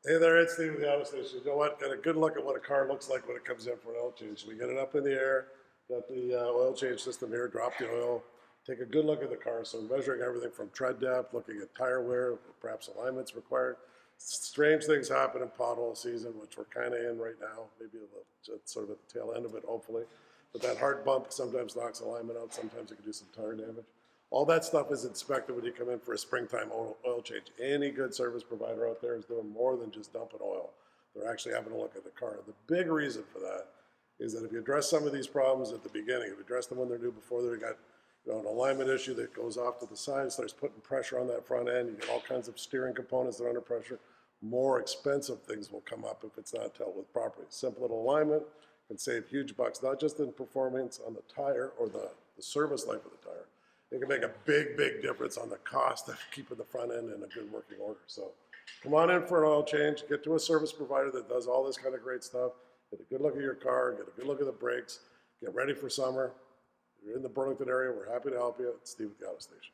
Hey there, it's Steve at the auto station. You know what? Got a good look at what a car looks like when it comes in for an oil change. We get it up in the air, got the oil change system here, drop the oil, take a good look at the car. So we're measuring everything from tread depth, looking at tire wear, perhaps alignments required. Strange things happen in pothole season, which we're kind of in right now, maybe just sort of at the tail end of it, hopefully. But that hard bump sometimes knocks alignment out, sometimes it can do some tire damage. All that stuff is inspected when you come in for a springtime oil change. Any good service provider out there is doing more than just dumping oil. They're actually having a look at the car. The big reason for that is that if you address some of these problems at the beginning, if you address them when they're new before they got an alignment issue that goes off to the side, starts putting pressure on that front end, you get all kinds of steering components that are under pressure, more expensive things will come up if it's not dealt with properly. Simple little alignment can save huge bucks, not just in performance on the tire or the service life of the tire. It can make a big, big difference on the cost of keeping the front end in a good working order. So come on in for an oil change, get to a service provider that does all this kind of great stuff, get a good look at your car, get a good look at the brakes, get ready for summer. If you're in the Burlington area, we're happy to help you. It's Steve at the Auto Station.